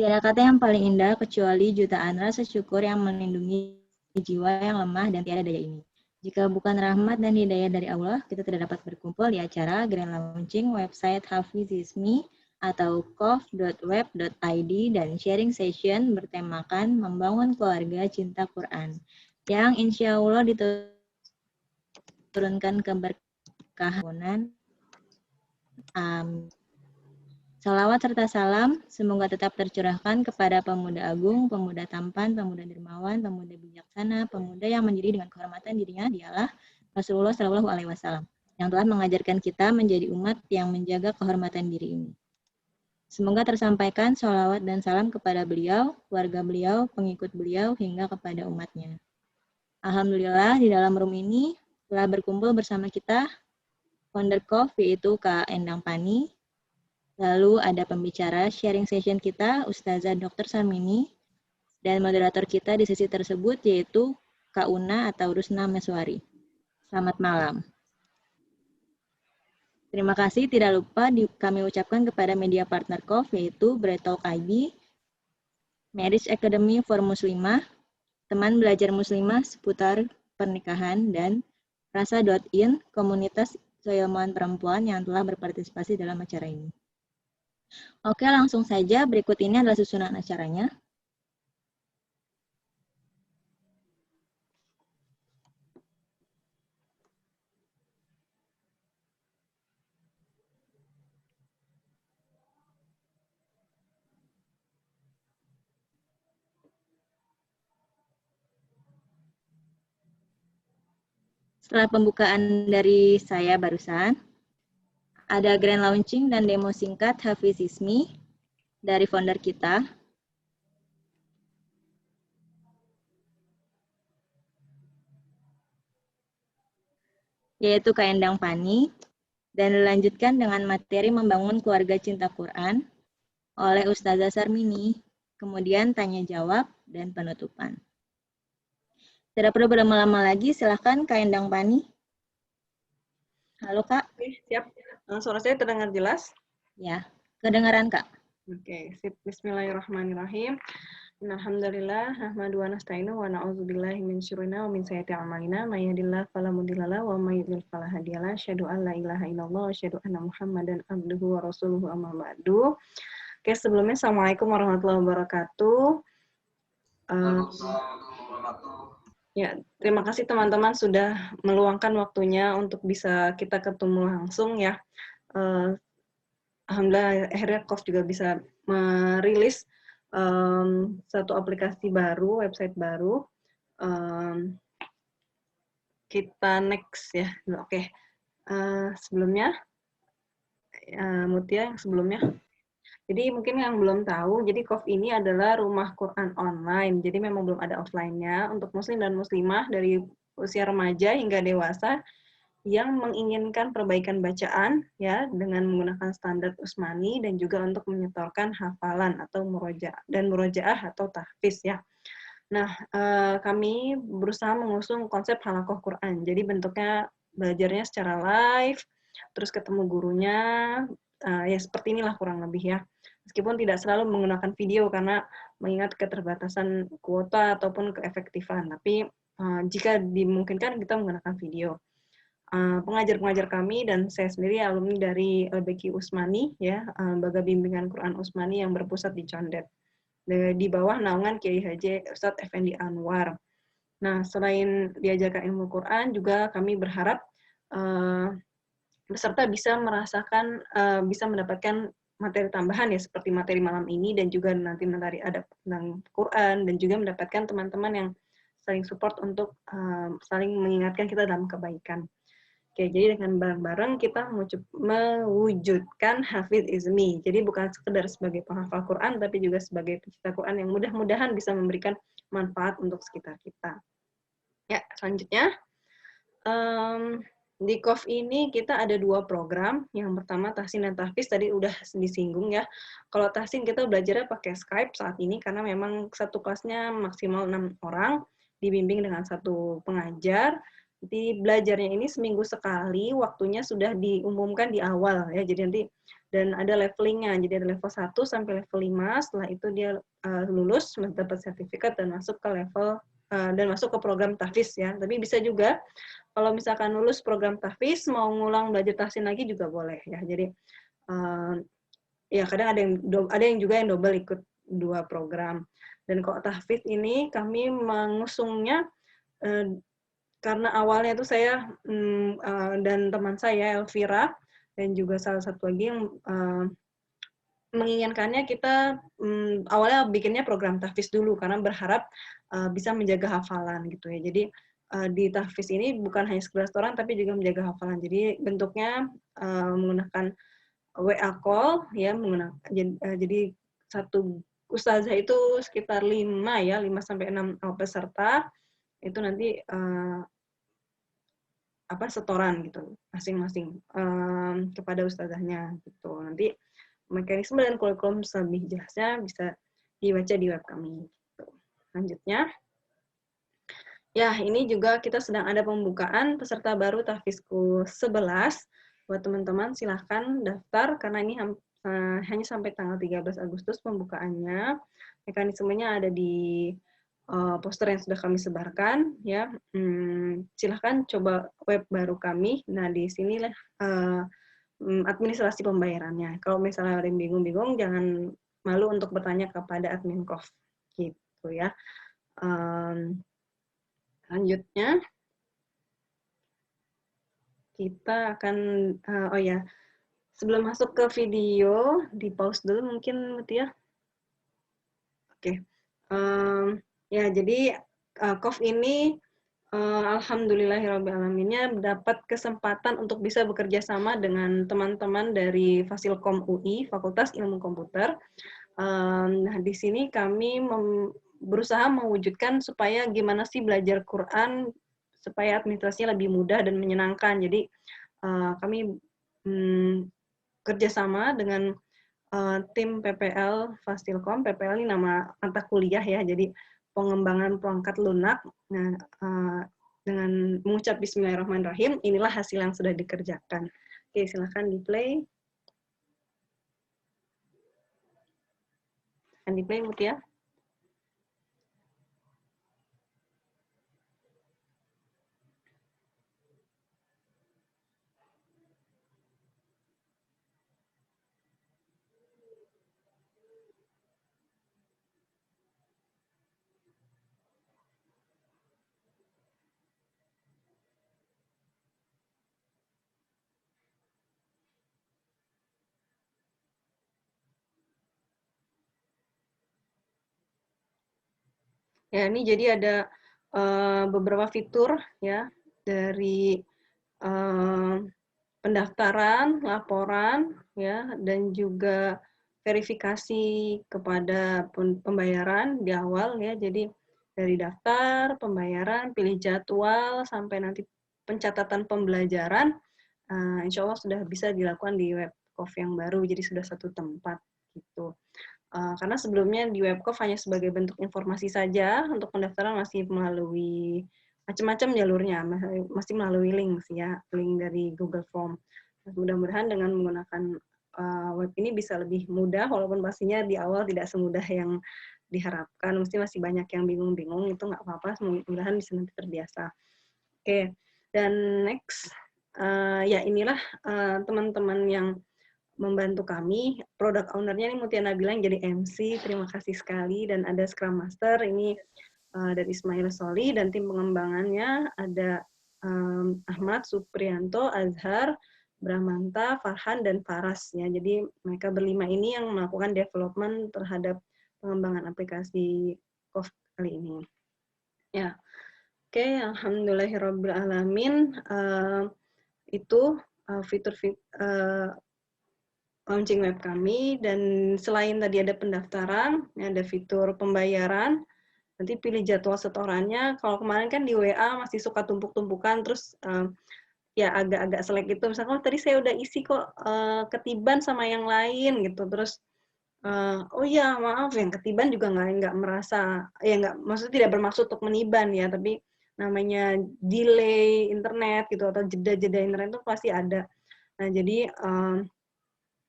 Tiada kata yang paling indah kecuali jutaan rasa syukur yang melindungi jiwa yang lemah dan tiada daya ini. Jika bukan rahmat dan hidayah dari Allah, kita tidak dapat berkumpul di acara Grand Launching website Hafizismi atau kof.web.id dan sharing session bertemakan membangun keluarga cinta Quran yang insya Allah diturunkan keberkahan. Salawat serta salam semoga tetap tercurahkan kepada pemuda agung, pemuda tampan, pemuda dermawan, pemuda bijaksana, pemuda yang mendiri dengan kehormatan dirinya, dialah Rasulullah Shallallahu Alaihi Wasallam yang telah mengajarkan kita menjadi umat yang menjaga kehormatan diri ini. Semoga tersampaikan salawat dan salam kepada beliau, keluarga beliau, pengikut beliau, hingga kepada umatnya. Alhamdulillah di dalam room ini telah berkumpul bersama kita founder KOF yaitu Kak Endang Pani. Lalu ada pembicara sharing session kita, Ustazah Dr. Sarmini, dan moderator kita di sesi tersebut yaitu Kak Una atau Rusna Meswari. Selamat malam. Terima kasih, tidak lupa kami ucapkan kepada media partner KOF yaitu Bretalk ID, Marriage Academy for Muslimah, teman belajar muslimah seputar pernikahan, dan Rasa.in, komunitas keilmuan perempuan yang telah berpartisipasi dalam acara ini. Oke, langsung saja. Berikut ini adalah susunan acaranya. Setelah pembukaan dari saya barusan, ada grand launching dan demo singkat Hafizismi dari founder kita. Yaitu Kak Endang Pani, dan dilanjutkan dengan materi membangun keluarga cinta Quran oleh Ustazah Sarmini, kemudian tanya jawab dan penutupan. Tidak perlu berlama-lama lagi, silahkan Kak Endang Pani. Halo Kak. Oke, siap. Suara saya terdengar jelas? Ya, kedengaran Kak. Oke, sip. Bismillahirrahmanirrahim. Alhamdulillah, nahmadu wa nasta'inu wa na'udzubillahi min syurrina wa min sayyiati a'malina, may yahdihillahu fala mudhillalah wa may yudhlil fala hadiyalah. Asyhadu an la ilaha illallah wa asyhadu anna Muhammadan abduhu wa rasuluhu amma ba'du. Oke, sebelumnya Assalamualaikum warahmatullahi wabarakatuh. Ya, terima kasih teman-teman sudah meluangkan waktunya untuk bisa kita ketemu langsung ya. Alhamdulillah akhirnya KOF juga bisa merilis satu aplikasi baru, website baru. Kita next ya. Oke. Sebelumnya, Mutia yang sebelumnya. Jadi mungkin yang belum tahu, jadi KOF ini adalah rumah Quran online. Jadi memang belum ada offline-nya untuk muslim dan muslimah dari usia remaja hingga dewasa yang menginginkan perbaikan bacaan ya dengan menggunakan standar Usmani dan juga untuk menyetorkan hafalan atau murojaah atau tahfiz ya. Nah, kami berusaha mengusung konsep halakoh Quran. Jadi bentuknya belajarnya secara live, terus ketemu gurunya, ya seperti inilah kurang lebih ya. Meskipun tidak selalu menggunakan video karena mengingat keterbatasan kuota ataupun keefektifan, tapi jika dimungkinkan kita menggunakan video. Pengajar-pengajar kami dan saya sendiri alumni dari LBQ Usmani ya, Lembaga Bimbingan Quran Usmani yang berpusat di Condet di bawah naungan Kiai Haji Ustadz Effendi Anwar. Nah, selain diajarkan ilmu Quran juga kami berharap peserta bisa merasakan bisa mendapatkan materi tambahan ya seperti materi malam ini dan juga nanti materi adab tentang Quran dan juga mendapatkan teman-teman yang saling support untuk saling mengingatkan kita dalam kebaikan. Oke, jadi dengan bareng-bareng kita mewujudkan Hafiz Izmi. Jadi bukan sekedar sebagai penghafal Quran, tapi juga sebagai pecinta Quran yang mudah-mudahan bisa memberikan manfaat untuk sekitar kita. Ya, selanjutnya. Di KOF ini kita ada 2 program. Yang pertama tahsin dan tahfiz, tadi udah disinggung ya. Kalau tahsin kita belajarnya pakai Skype saat ini, karena memang satu kelasnya maksimal 6 orang, dibimbing dengan satu pengajar. Jadi belajarnya ini seminggu sekali, waktunya sudah diumumkan di awal ya. Jadi nanti dan ada levelingnya. Jadi ada level 1 sampai level 5. Setelah itu dia lulus, mendapat sertifikat dan masuk ke level dan masuk ke program tahfiz ya. Tapi bisa juga kalau misalkan lulus program tahfiz mau ngulang belajar tahsin lagi juga boleh ya. Jadi ya kadang ada yang juga yang double ikut 2 program. Dan kalau tahfiz ini kami mengusungnya karena awalnya itu saya dan teman saya Elvira dan juga salah satu lagi yang menginginkannya kita awalnya bikinnya program tahfiz dulu karena berharap bisa menjaga hafalan gitu ya. Jadi di tahfiz ini bukan hanya sekedar setoran tapi juga menjaga hafalan. Jadi bentuknya menggunakan WA call ya, jadi satu ustazah itu sekitar 5 sampai 6 peserta itu nanti setoran gitu masing-masing kepada ustazahnya gitu. Nanti mekanisme dan kurikulum lebih jelasnya bisa dibaca di web kami. Gitu. Lanjutnya, ya ini juga kita sedang ada pembukaan peserta baru Tahfizku 11. Buat teman-teman silahkan daftar karena ini hanya sampai tanggal 13 Agustus pembukaannya. Mekanismenya ada di poster yang sudah kami sebarkan ya. Silahkan coba web baru kami. Nah di sinilah administrasi pembayarannya. Kalau misalnya ada yang bingung-bingung, jangan malu untuk bertanya kepada admin KOF gitu ya. Lanjutnya kita akan sebelum masuk ke video di pause dulu mungkin Mutia. Oke. Ya jadi KOF ini alhamdulillahirrahmanirrahim dapat kesempatan untuk bisa bekerja sama dengan teman-teman dari Fasilkom UI, Fakultas Ilmu Komputer. Nah, di sini kami berusaha mewujudkan supaya gimana sih belajar Quran supaya administrasinya lebih mudah dan menyenangkan. Jadi kami kerjasama dengan tim PPL Fasilkom. PPL ini nama mata kuliah ya, jadi pengembangan perangkat lunak. Nah, dengan mengucap Bismillahirrahmanirrahim, inilah hasil yang sudah dikerjakan. Oke, silahkan di-play. Silahkan di-play, Mutia. Ya, ini jadi ada beberapa fitur ya dari pendaftaran, laporan ya dan juga verifikasi kepada pembayaran di awal ya. Jadi dari daftar, pembayaran, pilih jadwal sampai nanti pencatatan pembelajaran insya Allah sudah bisa dilakukan di web KOF yang baru, jadi sudah satu tempat gitu. Karena sebelumnya di Webkov hanya sebagai bentuk informasi saja, untuk pendaftaran masih melalui macam-macam jalurnya, masih melalui link sih ya, link dari Google Form. Mudah-mudahan dengan menggunakan web ini bisa lebih mudah, walaupun pastinya di awal tidak semudah yang diharapkan, mesti masih banyak yang bingung-bingung, itu nggak apa-apa, mudah-mudahan bisa nanti terbiasa. Oke, dan next, ya inilah teman-teman yang membantu kami. Product owner-nya ini Mutia Nabila yang jadi MC, terima kasih sekali. Dan ada Scrum Master, ini dari Ismail Soli, dan tim pengembangannya ada Ahmad, Suprianto, Azhar, Bramanta, Farhan, dan Faras. Ya. Jadi mereka berlima ini yang melakukan development terhadap pengembangan aplikasi KOF kali ini. Ya, oke, alhamdulillahirrabbilalamin. Itu fitur-fitur launching web kami, dan selain tadi ada pendaftaran, ada fitur pembayaran, nanti pilih jadwal setorannya. Kalau kemarin kan di WA masih suka tumpuk-tumpukan, terus ya agak-agak selek gitu. Misalkan tadi saya udah isi kok ketiban sama yang lain gitu, terus oh ya maaf yang ketiban juga nggak merasa, ya nggak, maksudnya tidak bermaksud untuk meniban ya, tapi namanya delay internet gitu atau jeda-jeda internet itu pasti ada. Nah jadi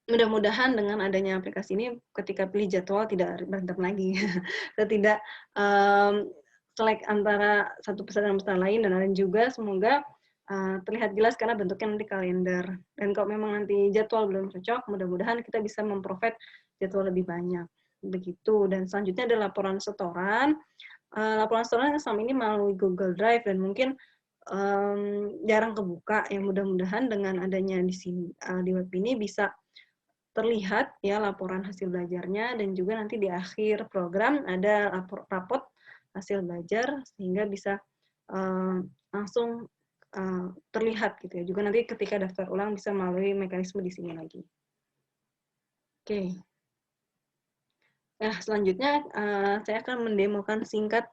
mudah-mudahan dengan adanya aplikasi ini ketika pilih jadwal tidak berantem lagi. Kita tidak selek antara satu peserta dan peserta lain, dan juga semoga terlihat jelas karena bentuknya nanti kalender. Dan kalau memang nanti jadwal belum cocok, mudah-mudahan kita bisa memprovide jadwal lebih banyak. Begitu. Dan selanjutnya ada laporan setoran. Laporan setoran selama ini melalui Google Drive dan mungkin jarang kebuka. Yang mudah-mudahan dengan adanya di sini di web ini bisa terlihat ya laporan hasil belajarnya, dan juga nanti di akhir program ada rapot hasil belajar sehingga bisa langsung terlihat gitu ya. Juga nanti ketika daftar ulang bisa melalui mekanisme di sini lagi. Oke. Nah, selanjutnya saya akan mendemokan singkat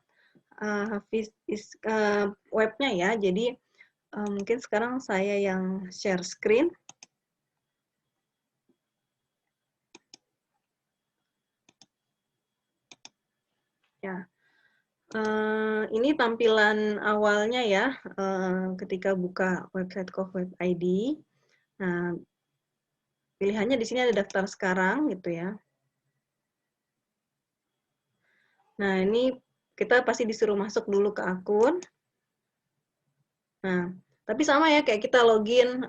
webnya ya. Jadi mungkin sekarang saya yang share screen. Ya, ini tampilan awalnya ya, ketika buka website COF.id. Nah, pilihannya di sini ada daftar sekarang gitu ya. Nah, ini kita pasti disuruh masuk dulu ke akun. Nah, tapi sama ya kayak kita login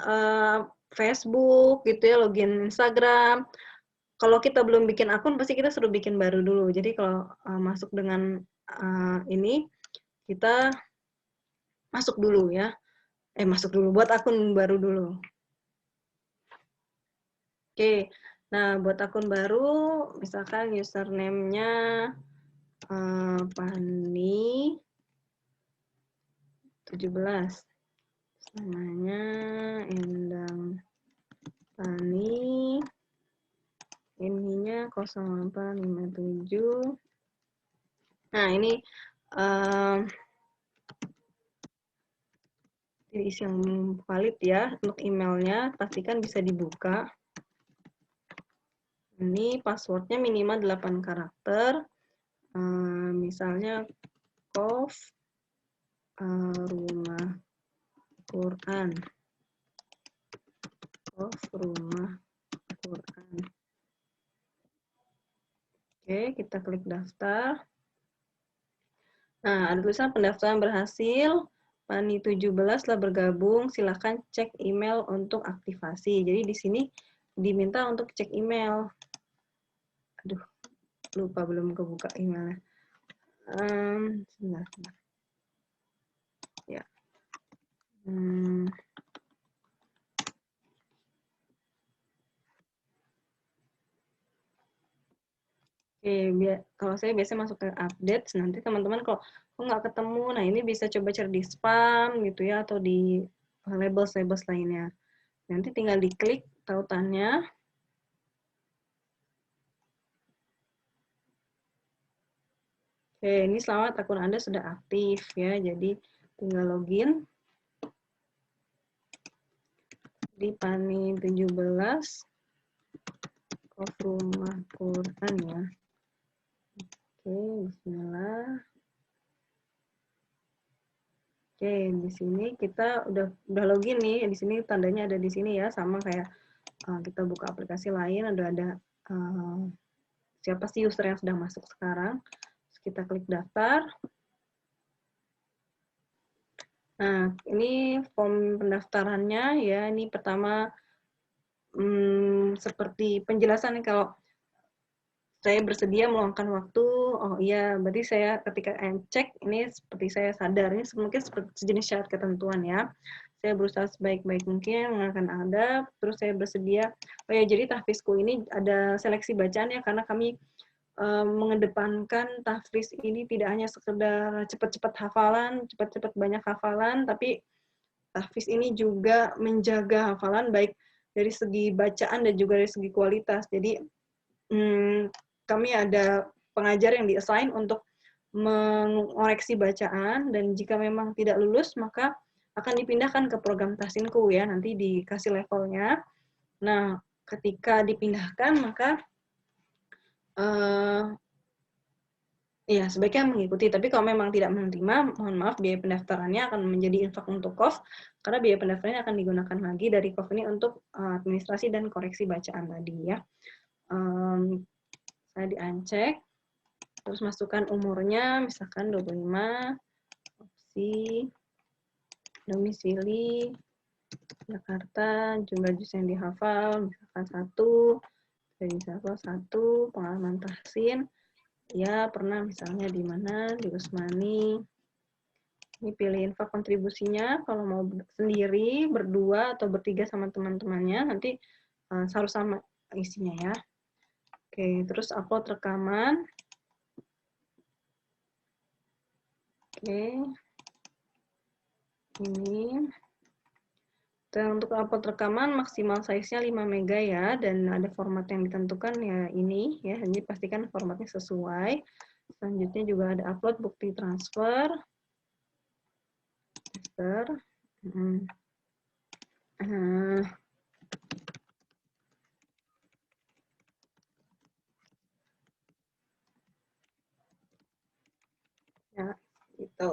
Facebook gitu ya, login Instagram. Kalau kita belum bikin akun, pasti kita suruh bikin baru dulu. Jadi kalau masuk dengan ini, kita masuk dulu ya. Masuk dulu, buat akun baru dulu. Oke, nah buat akun baru, misalkan username-nya Pani 17. Namanya Endang Pani. Ininya 0857. Nah, ini isi yang valid ya untuk emailnya, pastikan bisa dibuka. Ini passwordnya minimal 8 karakter. Misalnya COF rumah Quran. COF rumah Quran. Oke, kita klik daftar. Nah, ada tulisan pendaftaran berhasil. Pani 17 telah bergabung, silakan cek email untuk aktivasi. Jadi di sini diminta untuk cek email. Aduh, lupa belum kebuka emailnya. Sebentar. Ya. Oke, kalau saya biasanya masuk ke update, nanti teman-teman kalau nggak ketemu, nah ini bisa coba cari di spam gitu ya, atau di labels lainnya. Nanti tinggal diklik tautannya. Oke, ini selamat akun Anda sudah aktif ya, jadi tinggal login di Pani 17 COF rumah Quran ya. Oke, bismillah. Oke, di sini kita udah login nih. Di sini tandanya ada di sini ya, sama kayak kita buka aplikasi lain, ada siapa sih user yang sedang masuk sekarang. Terus kita klik daftar. Nah, ini form pendaftarannya ya. Ini pertama seperti penjelasan kalau saya bersedia meluangkan waktu. Oh iya, berarti saya ketika cek ini seperti saya sadar ini mungkin seperti sejenis syarat ketentuan ya. Saya berusaha sebaik-baik mungkin mengenalkan Anda, terus saya bersedia. Oh ya, jadi tahfizku ini ada seleksi bacaan ya, karena kami mengedepankan tahfiz ini tidak hanya sekedar cepat-cepat hafalan, cepat-cepat banyak hafalan, tapi tahfiz ini juga menjaga hafalan baik dari segi bacaan dan juga dari segi kualitas. Jadi kami ada pengajar yang di-assign untuk mengoreksi bacaan, dan jika memang tidak lulus maka akan dipindahkan ke program Tahsinku ya, nanti dikasih levelnya. Nah, ketika dipindahkan maka Iya, sebaiknya mengikuti. Tapi kalau memang tidak menerima, mohon maaf, biaya pendaftarannya akan menjadi infak untuk KOF, karena biaya pendaftarannya akan digunakan lagi dari KOF ini untuk administrasi dan koreksi bacaan tadi ya. Saya di-uncheck, terus masukkan umurnya, misalkan 25, opsi, domisili, Jakarta, jumlah juz yang dihafal, misalkan 1, dari dihafal 1, pengalaman tahsin, ya pernah misalnya di mana, di Usmani. Ini pilih infak kontribusinya, kalau mau sendiri, berdua, atau bertiga sama teman-temannya, nanti harus sama isinya ya. Oke, terus upload rekaman. Oke. Ini. Dan untuk upload rekaman maksimal size-nya 5 MB ya, dan ada format yang ditentukan ya ini ya, jadi pastikan formatnya sesuai. Selanjutnya juga ada upload bukti transfer. Ya, gitu.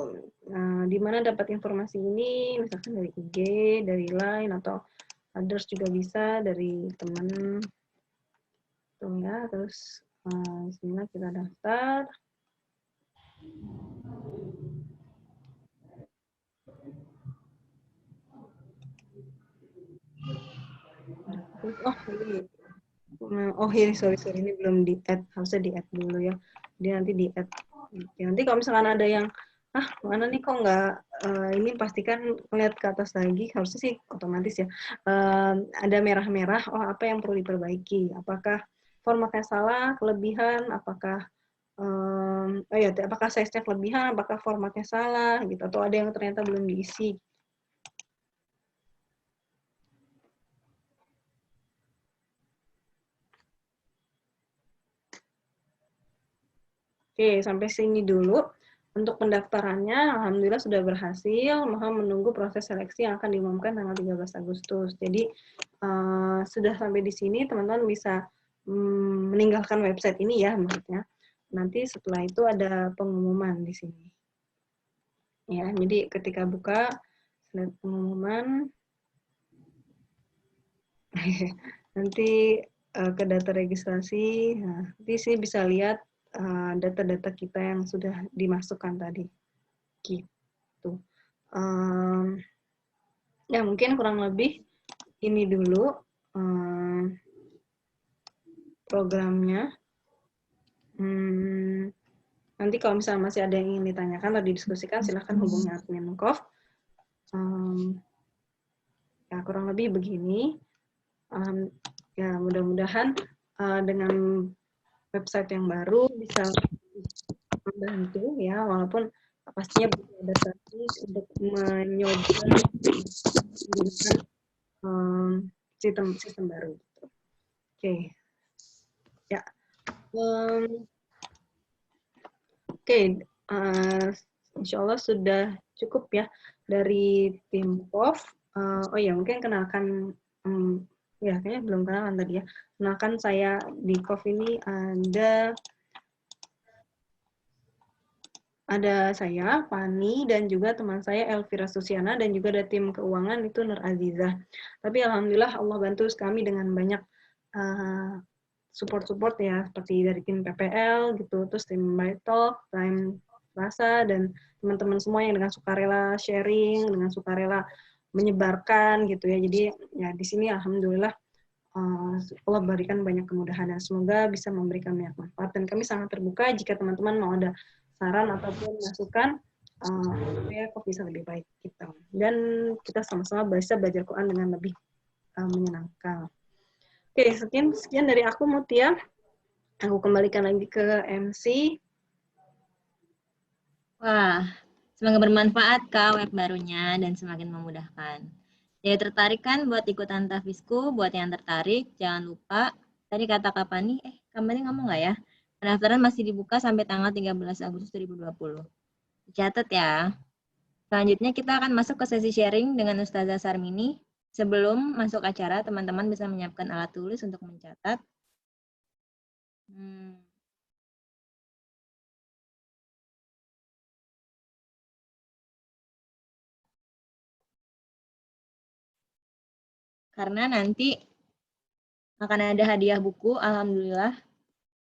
Nah, di mana dapat informasi ini? Misalkan dari IG, dari Line, atau others juga bisa, dari teman. Tuh ya, terus bismillah kita daftar. Oh ini sorry ini belum di add, harusnya di add dulu ya. Dia nanti di add. Ya, nanti kalau misalkan ada yang mana nih kok nggak ini pastikan lihat ke atas lagi, harusnya sih otomatis ya. Ada merah-merah, oh apa yang perlu diperbaiki? Apakah formatnya salah, kelebihan, apakah apakah size-nya kelebihan, apakah formatnya salah gitu, atau ada yang ternyata belum diisi. Oke, sampai sini dulu. Untuk pendaftarannya, alhamdulillah sudah berhasil. Mohon menunggu proses seleksi yang akan diumumkan tanggal 13 Agustus. Jadi, sudah sampai di sini, teman-teman bisa meninggalkan website ini ya, maksudnya. Nanti setelah itu ada pengumuman di sini. Ya, jadi ketika buka, slide pengumuman, nanti ke data registrasi, nah, nanti sih bisa lihat data-data kita yang sudah dimasukkan tadi. Gitu. Ya mungkin kurang lebih ini dulu programnya. Nanti kalau misalnya masih ada yang ingin ditanyakan atau didiskusikan, silahkan hubungi admin KOF. Ya kurang lebih begini. Ya mudah-mudahan dengan website yang baru bisa membantu ya, walaupun pastinya butuh adaptasi untuk menyoba menggunakan sistem baru. Oke. Ya. Oke, insya Allah sudah cukup ya dari tim KOF. Oh ya, mungkin kenalkan, ya kayaknya belum kenalan tadi ya. Kenalkan saya di KOF ini ada saya, Fani, dan juga teman saya Elvira Susiana, dan juga ada tim keuangan itu Nur Azizah. Tapi alhamdulillah Allah bantu kami dengan banyak support ya, seperti dari tim PPL gitu, terus tim Bytalk, tim Rasa, dan teman-teman semua yang dengan sukarela sharing, dengan sukarela menyebarkan gitu ya. Jadi ya di sini alhamdulillah Allah berikan banyak kemudahan dan semoga bisa memberikan banyak manfaat, dan kami sangat terbuka jika teman-teman mau ada saran ataupun masukan supaya kok bisa lebih baik gitu. Dan kita sama-sama bisa belajar Quran dengan lebih menyenangkan. Oke, sekian dari aku Mutia. Aku kembalikan lagi ke MC. Wah, semoga bermanfaat Kak web barunya dan semakin memudahkan. Jadi tertarik kan buat ikutan Tafisku? Buat yang tertarik, jangan lupa. Tadi kata Kak Pani, Kak Pani ngomong nggak ya? Pendaftaran masih dibuka sampai tanggal 13 Agustus 2020. Dicatat ya. Selanjutnya kita akan masuk ke sesi sharing dengan Ustazah Sarmini. Sebelum masuk acara, teman-teman bisa menyiapkan alat tulis untuk mencatat. karena nanti akan ada hadiah buku, alhamdulillah,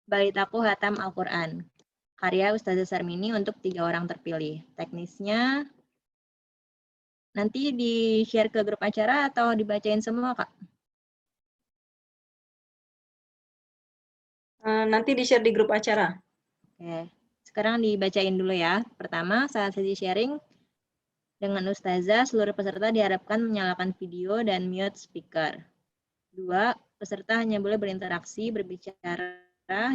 Balitaku Hatam Al-Quran, karya Ustazah Sarmini untuk 3 orang terpilih. Teknisnya nanti di-share ke grup acara atau dibacain semua, Kak? Nanti di-share di grup acara. Oke, sekarang dibacain dulu ya. Pertama, saat sesi sharing dengan Ustazah, seluruh peserta diharapkan menyalakan video dan mute speaker. 2, peserta hanya boleh berinteraksi, berbicara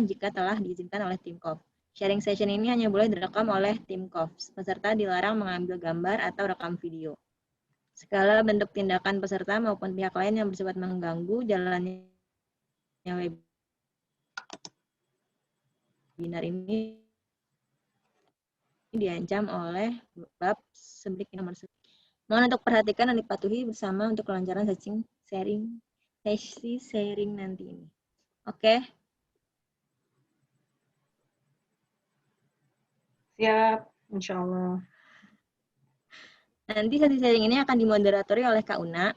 jika telah diizinkan oleh tim KOF. Sharing session ini hanya boleh direkam oleh tim KOF. Peserta dilarang mengambil gambar atau rekam video. Segala bentuk tindakan peserta maupun pihak lain yang bersifat mengganggu jalannya webinar ini diancam oleh bab 11 nomor 1. Mohon untuk perhatikan dan dipatuhi bersama untuk kelancaran sesi sharing nanti ini. Oke. Siap, insya Allah. Nanti sesi sharing ini akan dimoderatori oleh Kak Una,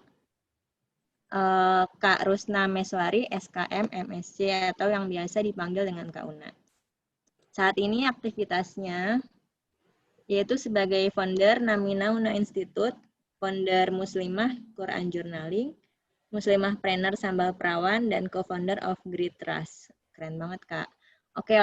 Kak Rusna Meswari, SKM, MSc, atau yang biasa dipanggil dengan Kak Una. Saat ini aktivitasnya yaitu sebagai founder Namina Una Institute, founder Muslimah Quran Journaling, Muslimah Planner Sambal Perawan, dan co-founder of Great Trust. Keren banget, Kak. Oke,